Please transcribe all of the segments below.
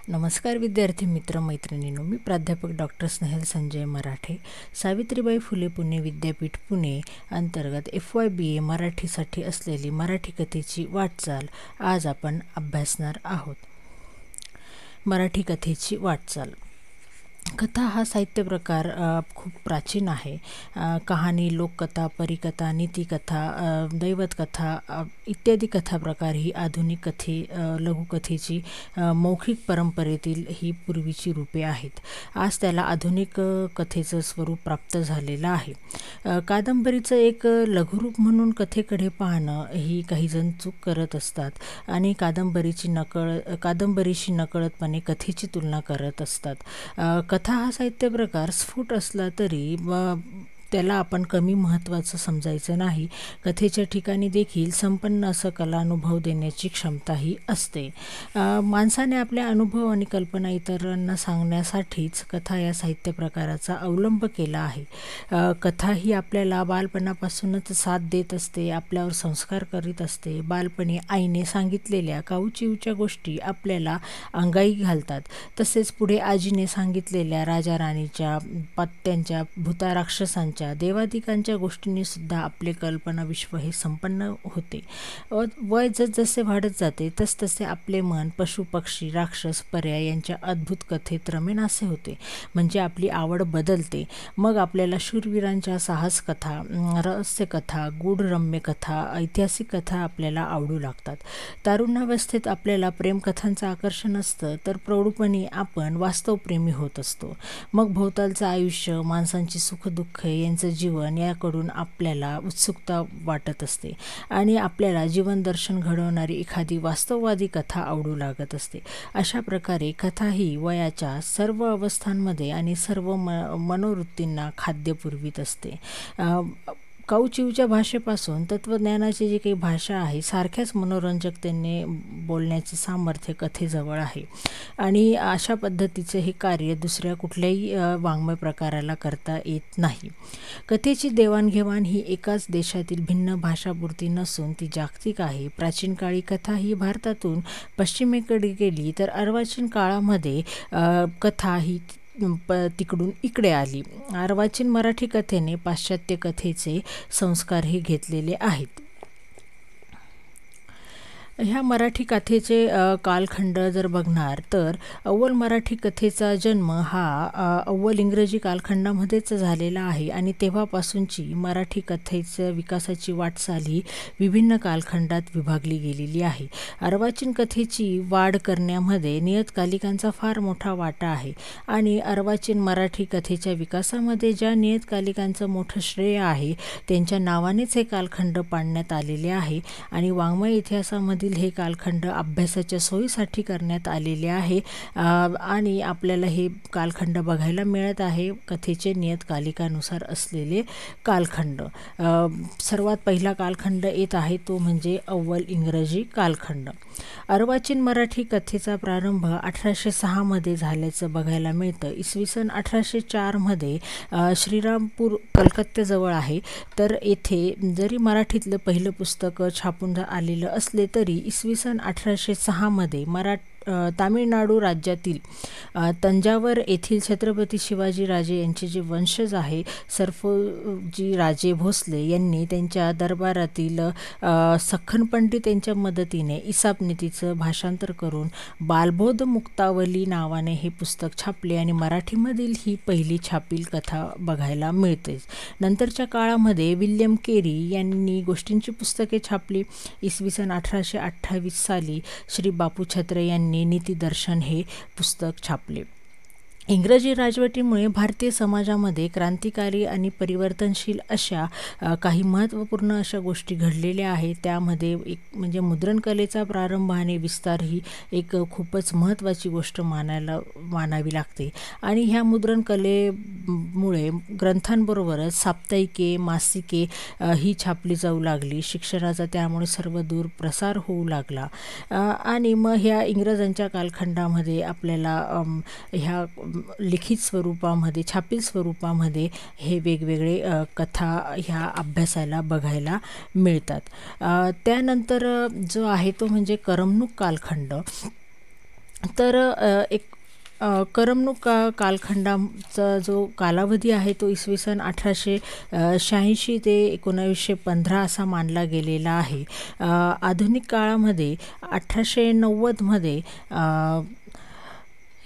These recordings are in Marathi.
नमस्कार विद्यार्थी मित्र मैत्रिणींनो, मी प्राध्यापक डॉक्टर स्नेहल संजय मराठे, सावित्रीबाई फुले पुणे विद्यापीठ पुणे अंतर्गत FYBA मराठीसाठी असलेली मराठी कथेची वाटचाल आज आपण अभ्यासणार आहोत। मराठी कथेची वाटचाल। कथा हा साहित्य प्रकार खूप प्राचीन आहे। कहाणी, लोककथा, परिकथा, नीतिकथा, दैवतकथा इत्यादी कथा प्रकार ही आधुनिक लघुकथेची मौखिक परंपरेतील ही पूर्वीची रूपे आहेत। आज त्याला आधुनिक कथेचं स्वरूप प्राप्त झालेलं आहे। कादंबरीचं एक लघुरूप म्हणून कथेकडे पाहणं ही काही जण चूक करत असतात आणि कादंबरीशी नकळतपणे कथेची तुलना करत असतात। कथा हा साहित्य प्रकार स्फुट असला तरी त्याला आपण कमी महत्त्वाचं समजायचं नाही। कथेच्या ठिकाणी देखील संपन्न असं कलानुभव देण्याची क्षमताही असते। माणसाने आपले अनुभव आणि कल्पना इतरांना सांगण्यासाठीच कथा या साहित्य प्रकाराचा अवलंब केला आहे। कथा ही आपल्याला बालपणापासूनच साथ देत असते, आपल्यावर संस्कार करीत असते। बालपणी आईने सांगितलेल्या काऊचिऊच्या गोष्टी आपल्याला अंगाई घालतात, तसेच पुढे आजीने सांगितलेल्या राजा राणीच्या, पत्त्यांच्या, भूताराक्षसांच्या, देवादिकांच्या गोष्टींनी सुद्धा आपले कल्पना विश्व हे संपन्न होते। वय जसजसे वाढत जाते तसतसे आपले मन पशु, पक्षी, राक्षस, पर्याय यांच्या अद्भुत कथेत रमेन असे होते। म्हणजे आपली आवड बदलते। मग आपल्याला शूरवीरांच्या साहस कथा, रहस्यकथा, गूढरम्य कथा, ऐतिहासिक कथा आपल्याला आवडू लागतात। तारुण्यावस्थेत आपल्याला प्रेमकथांचं आकर्षण असतं, तर प्रौढपणी आपण वास्तवप्रेमी होत असतो। मग भोवतालचं आयुष्य, माणसांची सुखदुःख, यांचं जीवन याकडून आपल्याला उत्सुकता वाटत असते आणि आपल्याला जीवनदर्शन घडवणारी एखादी वास्तववादी कथा आवडू लागत असते। अशा प्रकारे कथा ही वयाच्या सर्व अवस्थांमध्ये आणि सर्व मनोवृत्तींना खाद्य पुरवीत असते। काऊचिऊच्या भाषेपासून तत्त्वज्ञानाची जी काही भाषा आहे, सारख्याच मनोरंजकतेने बोलण्याचे सामर्थ्य कथेजवळ आहे आणि अशा पद्धतीचे हे कार्य दुसऱ्या कुठल्याही वाङ्मय प्रकाराला करता येत नाही। कथेची देवाणघेवाण ही एकाच देशातील भिन्न भाषापुरती नसून ती जागतिक आहे। प्राचीन काळी कथा ही भारतातून पश्चिमेकडे गेली, तर अर्वाचीन काळामध्ये कथा ही तिकडून इकडे आली। अर्वाचीन मराठी कथेने पाश्चात्य कथेचे संस्कार हे घेतलेले आहेत। ह्या मराठी कथेचे कालखंड जर बघणार तर अव्वल मराठी कथेचा जन्म हा अव्वल इंग्रजी कालखंडामध्येच झालेला आहे आणि तेव्हापासूनची मराठी कथेच्या विकासाची वाटचाल ही विभिन्न कालखंडात विभागली गेलेली आहे। अर्वाचीन कथेची वाढ करण्यामध्ये नियतकालिकांचा फार मोठा वाटा आहे आणि अर्वाचीन मराठी कथेच्या विकासामध्ये ज्या नियतकालिकांचं मोठं श्रेय आहे त्यांच्या नावानेच हे कालखंड पाडण्यात आलेले आहे आणि वाङ्मय इतिहासामध्ये हे कालखंड अभ्यासाच्या सोयीसाठी करण्यात आलेले आहे आणि आपल्याला हे कालखंड बघायला मिळत आहे कथेचे नियतकालिकानुसार असलेले कालखंड। सर्वात पहिला कालखंड येत आहे तो म्हणजे अव्वल इंग्रजी कालखंड। अर्वाचीन मराठी कथेचा प्रारंभ 1806 मध्ये झाल्याचं बघायला मिळतं। इसवी सन 1804 मध्ये श्रीरामपूर कलकत्त्याजवळ आहे, तर येथे जरी मराठीतलं पहिलं पुस्तक छापून आलेलं असले तरी इसवी सन 1806 मध्ये तामिळनाडू राज्यातील तंजावर येथील छत्रपती शिवाजीराजे यांचे जे वंशज आहे सरफोजी राजे भोसले यांनी त्यांच्या दरबारातील सखन पंडित यांच्या मदतीने इसापनीतीचं भाषांतर करून बालबोध मुक्तावली नावाने हे पुस्तक छापले आणि मराठीमधील ही पहिली छापील कथा बघायला मिळते। नंतरच्या काळामध्ये विल्यम केरी यांनी गोष्टींची पुस्तके छापली। इसवी सन 1828 साली श्री बापू छत्रे यांनी नीतिदर्शन हे पुस्तक छापले। इंग्रजी राजवटीमुळे भारतीय समाजामध्ये क्रांतिकारी आणि परिवर्तनशील अशा काही महत्त्वपूर्ण अशा गोष्टी घडलेल्या आहेत। त्यामध्ये एक म्हणजे मुद्रणकलेचा प्रारंभ आणि विस्तार ही एक खूपच महत्त्वाची गोष्ट मानावी लागते आणि ह्या मुद्रणकलेमुळे ग्रंथांबरोबरच साप्ताहिके, मासिके ही छापली जाऊ लागली। शिक्षणाचा त्यामुळे सर्वदूर प्रसार होऊ लागला आणि मग ह्या इंग्रजांच्या कालखंडामध्ये आपल्याला ह्या लिखित स्वरूपामध्ये, छापील स्वरूपामध्ये हे वेगवेगळे कथा ह्या अभ्यासाला बघायला मिळतात। त्यानंतर जो आहे तो म्हणजे करमणूक कालखंड। तर करमणूक कालखंडाचा जो कालावधी आहे तो इसवी सन 1886 ते 1915 असा मानला गेलेला आहे. आधुनिक काळामध्ये 1890मध्ये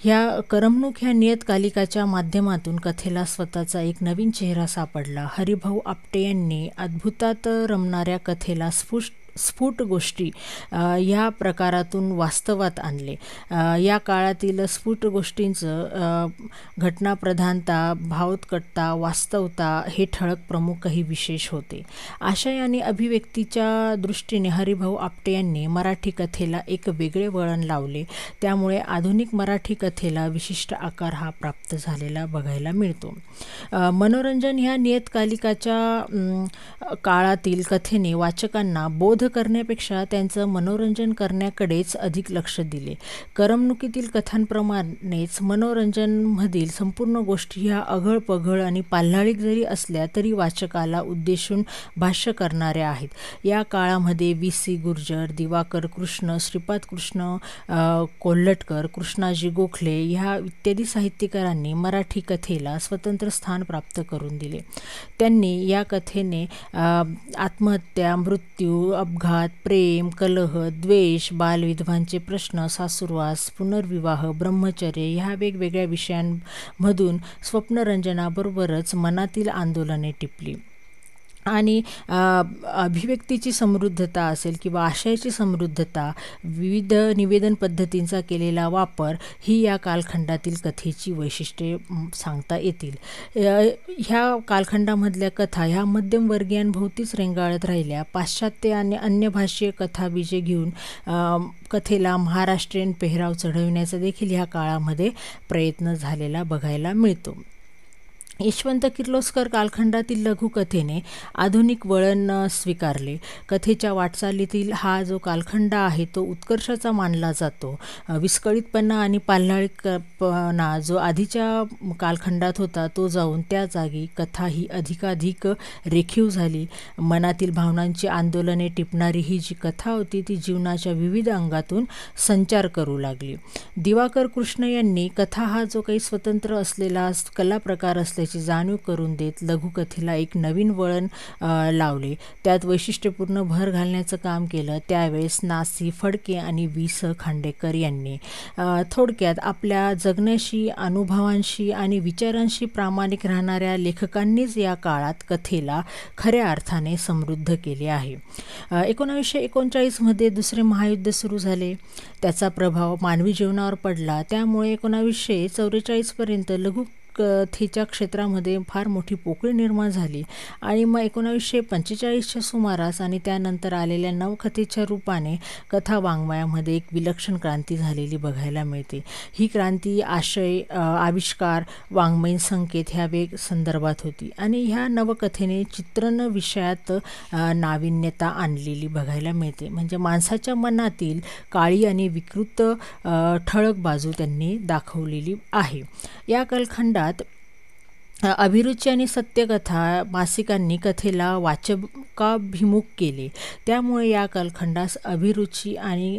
ह्या करमणूक ह्या नियतकालिकाच्या माध्यमातून कथेला स्वतःचा एक नवीन चेहरा सापडला. हरिभाऊ आपटे यांनी अद्भुतात रमणाऱ्या कथेला स्फुट गोष्टी ह्या प्रकारातून वास्तवात आणले. या काळातील स्फुट गोष्टींचं घटनाप्रधानता, भावोत्कटता, वास्तवता हे ठळक प्रमुख काही विशेष होते. आशय आणि अभिव्यक्तीच्या दृष्टीने हरिभाऊ आपटे यांनी मराठी कथेला एक वेगळे वळण लावले. त्यामुळे आधुनिक मराठी कथेला विशिष्ट आकार हा प्राप्त झालेला बघायला मिळतो. मनोरंजन ह्या नियतकालिकाच्या काळातील कथेने वाचकांना बोध करण्यापेक्षा त्यांचं मनोरंजन करण्याकडेच अधिक लक्ष दिले. करमणुकीतील कथांप्रमाणेच मनोरंजनमधील संपूर्ण गोष्टी ह्या अघळ-पघळ आणि पाल्हाळिक जरी असल्या तरी वाचकाला उद्देशून भाष्य करणाऱ्या आहेत. या काळामध्ये वी.सी. गुर्जर, दिवाकर कृष्ण, श्रीपाद कृष्ण कोल्हटकर, कृष्णाजी गोखले ह्या इत्यादी साहित्यकारांनी मराठी कथेला स्वतंत्र स्थान प्राप्त करून दिले. त्यांनी या कथेने आत्महत्या, मृत्यू, अपघात, प्रेम, कलह, द्वेष, बालविधवांचे प्रश्न, सासूरवास, पुनर्विवाह, ब्रह्मचर्य ह्या वेगवेगळ्या विषयांमधून स्वप्नरंजनाबरोबरच मनातील आंदोलने टिपली आणि अभिव्यक्तीची समृद्धता असेल किंवा आशयाची समृद्धता, विविध निवेदन पद्धतींचा केलेला वापर ही या कालखंडातील कथेची वैशिष्ट्ये सांगता येतील. ह्या कालखंडामधल्या कथा ह्या मध्यमवर्गीयांभोवतीच रेंगाळत राहिल्या. पाश्चात्य आणि अन्य भाषीय कथाबीजे घेऊन कथेला महाराष्ट्रीयन पेहराव चढविण्याचा देखील ह्या काळामध्ये प्रयत्न झालेला बघायला मिळतो. यशवंत किर्लोस्कर कालखंडातील लघुकथेने आधुनिक वळण स्वीकारले. कथेच्या वाटचालीतील हा जो कालखंड आहे तो उत्कर्षाचा मानला जातो. विस्कळीतपणा आणि पाल्हाळिकपणा जो आधीच्या कालखंडात होता तो जाऊन त्या जागी कथा ही अधिकाधिक रेखीव झाली. मनातील भावनांची आंदोलने टिपणारी ही जी कथा होती ती जीवनाच्या विविध अंगातून संचार करू लागली. दिवाकर कृष्ण यांनी कथा हा जो काही स्वतंत्र असलेला कलाप्रकार असल्याची जाणीव करून देत लघुकथेला एक नवीन वळण लावले. त्यात वैशिष्ट्यपूर्ण भर घालण्याचं काम केलं. त्यावेळेस नासी, फडके आणि वी.स. खांडेकर यांनी. थोडक्यात आपल्या जगण्याशी, अनुभवांशी आणि विचारांशी प्रामाणिक राहणाऱ्या लेखकांनीच या काळात कथेला खऱ्या अर्थाने समृद्ध केले आहे. 1939मध्ये दुसरे महायुद्ध सुरू झाले. त्याचा प्रभाव मानवी जीवनावर पडला. त्यामुळे 1944पर्यंत लघुकथेच्या क्षेत्रामध्ये फार मोठी पोकळी निर्माण झाली आणि मग 1945च्या सुमारास आणि त्यानंतर आलेल्या नवकथेच्या रूपाने कथा वाङ्मयामध्ये एक विलक्षण क्रांती झालेली बघायला मिळते. ही क्रांती आशय, आविष्कार, वाङ्मयीन संकेत ह्या संदर्भात होती आणि ह्या नवकथेने चित्रण विषयात नाविन्यता आणलेली बघायला मिळते. म्हणजे माणसाच्या मनातील काळी आणि विकृत ठळक बाजू त्यांनी दाखवलेली आहे. या कालखंडात अभिरुची आणि सत्यकथा मासिकांनी कथेला वाचकाभिमुख केले. त्यामुळे या कालखंडास अभिरुची आणि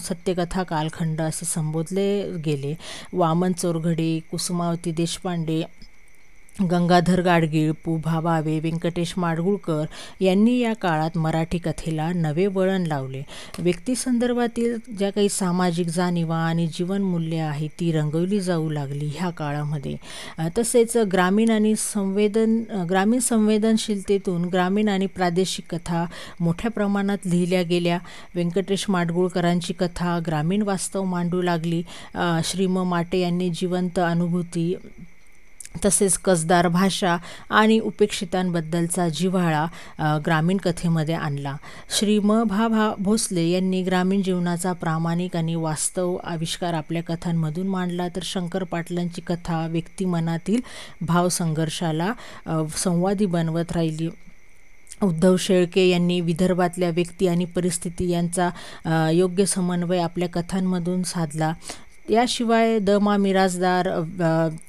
सत्यकथा कालखंड असे संबोधले गेले. वामन चोरघडे, कुसुमावती देशपांडे, गंगाधर गाडगीळ, पु.भा. भावे, व्यंकटेश माडगूळकर यांनी या काळात मराठी कथेला नवे वळण लावले. व्यक्तिसंदर्भातील ज्या काही सामाजिक जाणीवा आणि जीवनमूल्ये आहेत ती रंगवली जाऊ लागली ह्या काळामध्ये. तसेच ग्रामीण संवेदनशीलतेतून ग्रामीण आणि प्रादेशिक कथा मोठ्या प्रमाणात लिहिल्या गेल्या. व्यंकटेश माडगूळकरांची कथा ग्रामीण वास्तव मांडू लागली. श्री म. माटे यांनी जिवंत अनुभूती तसेच कसदार भाषा आणि उपेक्षितांबद्दलचा जिव्हाळा ग्रामीण कथेमध्ये आणला. श्री म. भा. भोसले यांनी ग्रामीण जीवनाचा प्रामाणिक आणि वास्तव आविष्कार आपल्या कथांमधून मांडला. तर शंकर पाटलांची कथा व्यक्तिमनातील भावसंघर्षाला संवादी बनवत राहिली. उद्धव शेळके यांनी विदर्भातल्या व्यक्ती आणि परिस्थिती यांचा योग्य समन्वय आपल्या कथांमधून साधला. याशिवाय द मा मिरासदार,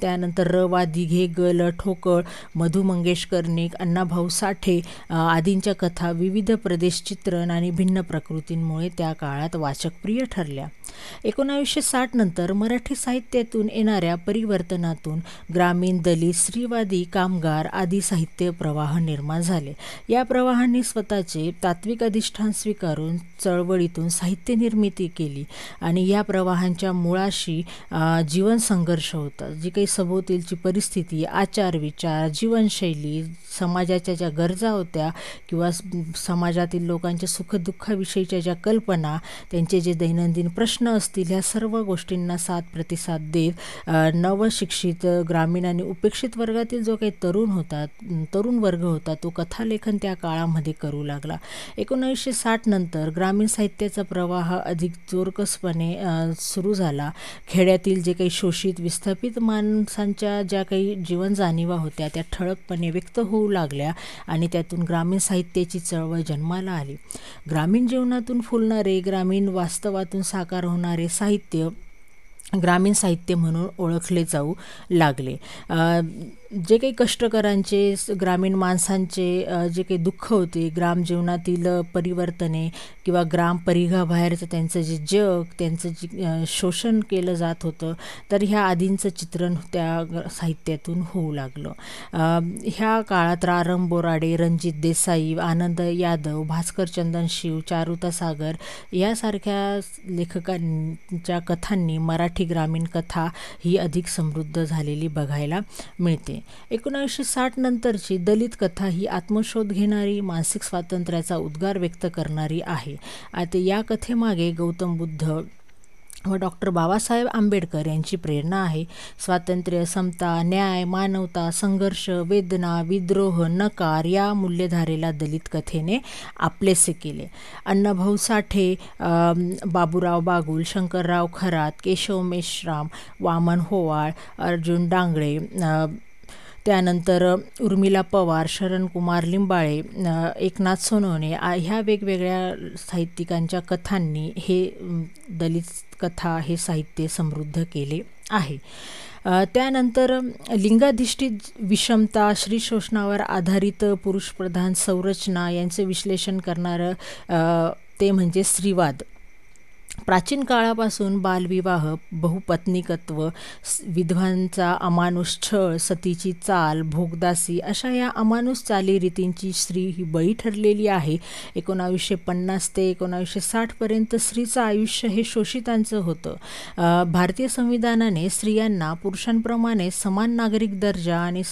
त्यानंतर र वा दिघे, ग ल ठोकळ, मधु मंगेश कर्णिक, अण्णाभाऊ साठे आदींच्या कथा विविध प्रदेश चित्रण आणि भिन्न प्रकृतींमुळे त्या काळात वाचकप्रिय ठरल्या. 1960 नंतर मराठी साहित्यातून येणाऱ्या परिवर्तनातून ग्रामीण, दलित, स्त्रीवादी, कामगार आदी साहित्य प्रवाह निर्माण झाले. या प्रवाहांनी स्वतःचे तात्विक अधिष्ठान स्वीकारून चळवळीतून साहित्य निर्मिती केली आणि या प्रवाहांच्या मुळाशी जीवन संघर्ष होता. जी काही सभोवतीलची परिस्थिती, आचार विचार, जीवनशैली, समाजाच्या ज्या गरजा होत्या किंवा समाजातील लोकांच्या सुखदुःखाविषयीच्या ज्या कल्पना, त्यांचे जे दैनंदिन प्रश्न असतील, ह्या सर्व गोष्टींना साथ प्रतिसाद देत नवशिक्षित ग्रामीण आणि उपेक्षित वर्गातील जो काही तरुण वर्ग होता तो कथालेखन त्या काळामध्ये करू लागला. 1960 नंतर ग्रामीण साहित्याचा प्रवाह अधिक जोरकसपणे सुरू झाला. खेड्यातील जे काही शोषित विस्थापित माणसांच्या ज्या काही जीवन जाणीवा होत्या त्या ठळकपणे व्यक्त होऊ लागल्या आणि त्यातून ग्रामीण साहित्याची चळवळ जन्माला आली. ग्रामीण जीवनातून फुलणारे, ग्रामीण वास्तवातून साकार होणारे साहित्य ग्रामीण साहित्य म्हणून ओळखले जाऊ लागले. जे काही कष्टकरांचे, ग्रामीण माणसांचे जे काही दुःख होते, ग्राम जीवनातील परिवर्तने किंवा ग्राम परिघाबाहेरचं त्यांचं जे जग, त्यांचं जे शोषण केलं जात होतं, तर ह्या आदींचं चित्रण त्या साहित्यातून होऊ लागलं. ह्या काळात रारम बोराडे, रणजित देसाई, आनंद यादव, भास्कर चंदन शिव, चारुता सागर यासारख्या लेखकांच्या कथांनी मराठी ग्रामीण कथा ही अधिक समृद्ध झालेली बघायला मिळते. 1960 नंतरची दलित कथा ही आत्मशोध घेणारी, मानसिक स्वातंत्र्याचा उद्गार व्यक्त करणारी आहे. आता या कथेमागे गौतम बुद्ध व डॉक्टर बाबासाहेब आंबेडकर यांची प्रेरणा आहे. स्वातंत्र्य, समता, न्याय, मानवता, संघर्ष, वेदना, विद्रोह, नकार या मूल्यधारेला दलित कथेने आपलेसे केले. अण्णाभाऊ साठे, बाबूराव बागुल, शंकरराव खरात, केशव मेश्राम, वामन होवाळ, अर्जुन डांगळे, त्यानंतर उर्मिला पवार, शरणकुमार लिंबाळे, एकनाथ सोनवणे ह्या वेगवेगळ्या साहित्यिकांच्या कथांनी हे दलित कथा हे साहित्य समृद्ध केले आहे. त्यानंतर लिंगाधिष्ठित विषमता, स्त्री शोषणावर आधारित पुरुषप्रधान संरचना यांचे विश्लेषण करणारं ते म्हणजे स्त्रीवाद. प्राचीन काळापासून बालविवाह, बहुपत्निकत्व, विधवांचा अमानुष छळ, सतीची चाल, भोगदासी अशा या अमानुष चालीरीतींची स्त्री ही बळी ठरलेली आहे. 1950 ते 1960 पर्यंत स्त्रीचं आयुष्य हे शोषितांचं होतं. भारतीय संविधानाने स्त्रियांना पुरुषांप्रमाणे समान नागरिक दर्जा आणि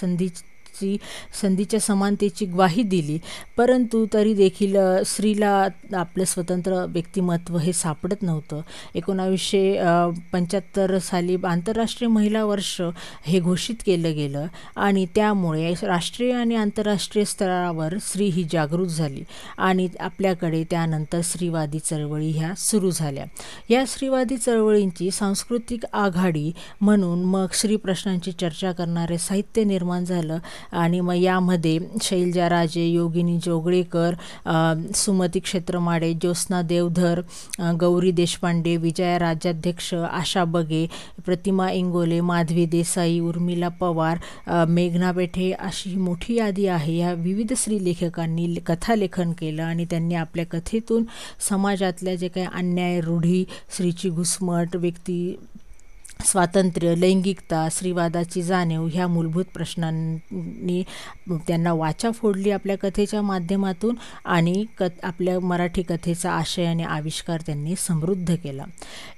संधीच्या समानतेची ग्वाही दिली, परंतु तरी देखील स्त्रीला आपलं स्वतंत्र व्यक्तिमत्व हे सापडत नव्हतं. 1975 साली आंतरराष्ट्रीय महिला वर्ष हे घोषित केलं गेलं आणि त्यामुळे राष्ट्रीय आणि आंतरराष्ट्रीय स्तरावर स्त्री ही जागृत झाली आणि आपल्याकडे त्यानंतर स्त्रीवादी चळवळी ह्या सुरू झाल्या. या स्त्रीवादी चळवळींची सांस्कृतिक आघाडी म्हणून मग स्त्री प्रश्नांची चर्चा करणारे साहित्य निर्माण झालं आणि मग यामध्ये शैलजा राजे, योगिनी जोगळेकर, सुमती क्षेत्रमाडे, ज्योत्स्ना देवधर, गौरी देशपांडे, विजया राज्याध्यक्ष, आशा बगे, प्रतिमा इंगोले, माधवी देसाई, उर्मिला पवार, मेघना पेठे अशी मोठी यादी आहे. या विविध स्त्री लेखकांनी कथालेखन केलं आणि त्यांनी आपल्या कथेतून समाजातल्या जे काही अन्याय, रूढी, स्त्रीची घुसमट, व्यक्ती स्वातंत्र्य, लैंगिकता, स्त्रीवादाची जाणीव ह्या मूलभूत प्रश्नांनी त्यांना वाचा फोडली आपल्या कथेच्या माध्यमातून आणि आपल्या मराठी कथेचा आशय आणि आविष्कार त्यांनी समृद्ध केला.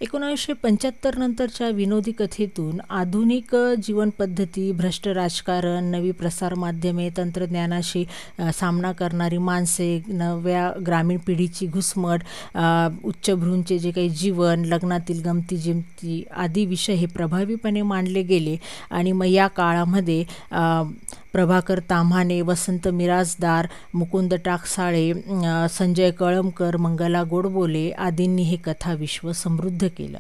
1975 नंतरच्या विनोदी कथेतून आधुनिक जीवनपद्धती, भ्रष्ट राजकारण, नवी प्रसारमाध्यमे, तंत्रज्ञानाशी सामना करणारी माणसे, नव्या ग्रामीण पिढीची घुसमट, उच्चभ्रूंचे जे काही जीवन, लग्नातील गमती जिमती आदी विषय हे प्रभावीपणे मांडले गेले आणि मग या काळामध्ये प्रभाकर ताम्हाणे, वसंत मिरासदार, मुकुंद टाकसाळे, संजय कळमकर, मंगला गोडबोले आदींनी हे कथा विश्व समृद्ध केलं.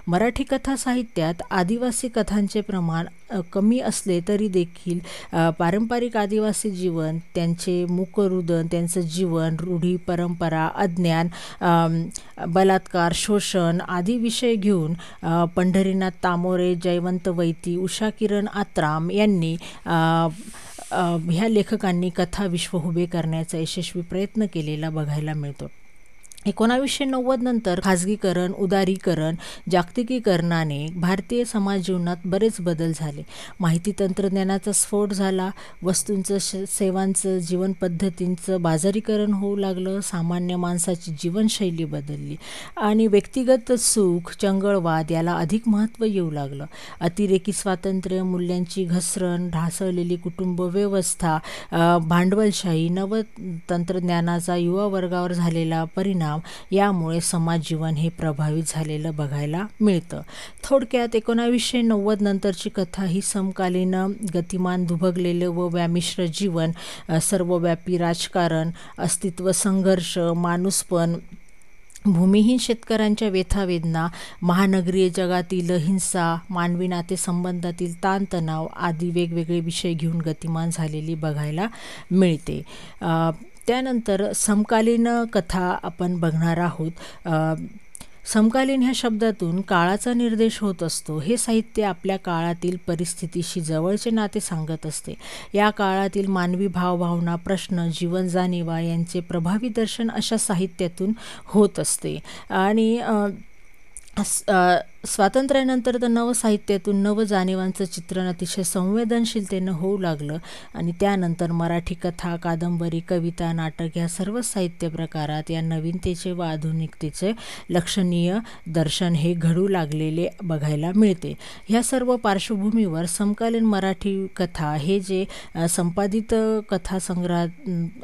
मराठी कथा साहित्यात आदिवासी कथांचे प्रमाण कमी असले तरी देखील पारंपरिक आदिवासी जीवन, त्यांचे मुकरुदन, त्यांचं जीवन, रूढी परंपरा, अज्ञान, बलात्कार, शोषण आदी विषय घेऊन पंढरीनाथ तामोरे, जयवंत वैती, उषा किरण आत्राम यांनी ह्या लेखकांनी कथा विश्व उभे करण्याचा यशस्वी प्रयत्न केलेला बघायला मिळतो. 1990 नंतर खाजगीकरण, उदारीकरण, जागतिकीकरणाने भारतीय समाज जीवनात बरेच बदल झाले. माहिती तंत्रज्ञानाचा स्फोट झाला, वस्तूंचं, सेवांचं, जीवन पद्धतींचं बाजारीकरण होऊ लागलं, सामान्य माणसाची जीवनशैली बदलली आणि व्यक्तिगत सुख, चंगळवाद याला अधिक महत्त्व येऊ लागलं. अतिरेकी स्वातंत्र्य, मूल्यांची घसरण, ढासळलेली कुटुंब व्यवस्था, भांडवलशाही, नवतंत्रज्ञानाचा युवा वर्गावर झालेला परिणाम यामुळे समाज जीवन हे प्रभावित झालेलं बघायला मिळतं. थोडक्यात 1990 नंतरची कथा ही समकालीन, गतिमान, दुभगलेलं व व्यामिश्र जीवन, सर्वव्यापी राजकारण, अस्तित्व संघर्ष, माणूसपण, भूमिहीन शेतकऱ्यांच्या व्यथावेदना, महानगरीय जगातील हिंसा, मानवी नातेसंबंधातील ताणतणाव आदी वेगवेगळे विषय घेऊन गतिमान झालेली बघायला मिळते. त्यानंतर समकालीन कथा आपण बघणार आहोत. समकालीन ह्या शब्दातून काळाचा निर्देश होत असतो. हे साहित्य आपल्या काळातील परिस्थितीशी जवळचे नाते सांगत असते. या काळातील मानवी भावभावना, प्रश्न, जीवन जाणीवा यांचे प्रभावी दर्शन अशा साहित्यातून होत असते. आणि स्वातंत्र्यानंतर तर नवसाहित्यातून नवजाणीवांचं चित्रण अतिशय संवेदनशीलतेनं होऊ लागलं आणि त्यानंतर मराठी कथा, कादंबरी, कविता, नाटक या सर्व साहित्य प्रकारात या नवीनतेचे व आधुनिकतेचे लक्षणीय दर्शन हे घडू लागलेले बघायला मिळते. ह्या सर्व पार्श्वभूमीवर समकालीन मराठी कथा हे जे संपादित कथासंग्रह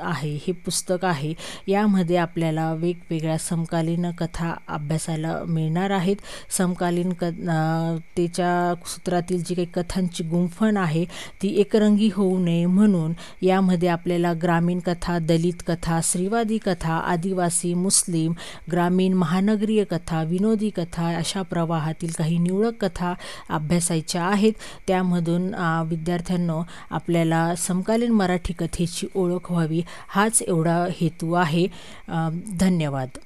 आहे, हे पुस्तक आहे, यामध्ये आपल्याला वेगवेगळ्या समकालीन कथा अभ्यासायला मिळणार आहेत. समकालीन त्याच्या सूत्रातील जी काही कथांची गुंफण आहे ती एकरंगी होऊ नये म्हणून यामध्ये आपल्याला ग्रामीण कथा, दलित कथा, स्त्रीवादी कथा, आदिवासी, मुस्लिम, ग्रामीण, महानगरीय कथा, विनोदी कथा अशा प्रवाहातील काही निवडक कथा अभ्यासायच्या आहेत. त्यामधून विद्यार्थ्यांनो आपल्याला समकालीन मराठी कथेची ओळख व्हावी हाच एवढा हेतू आहे. धन्यवाद.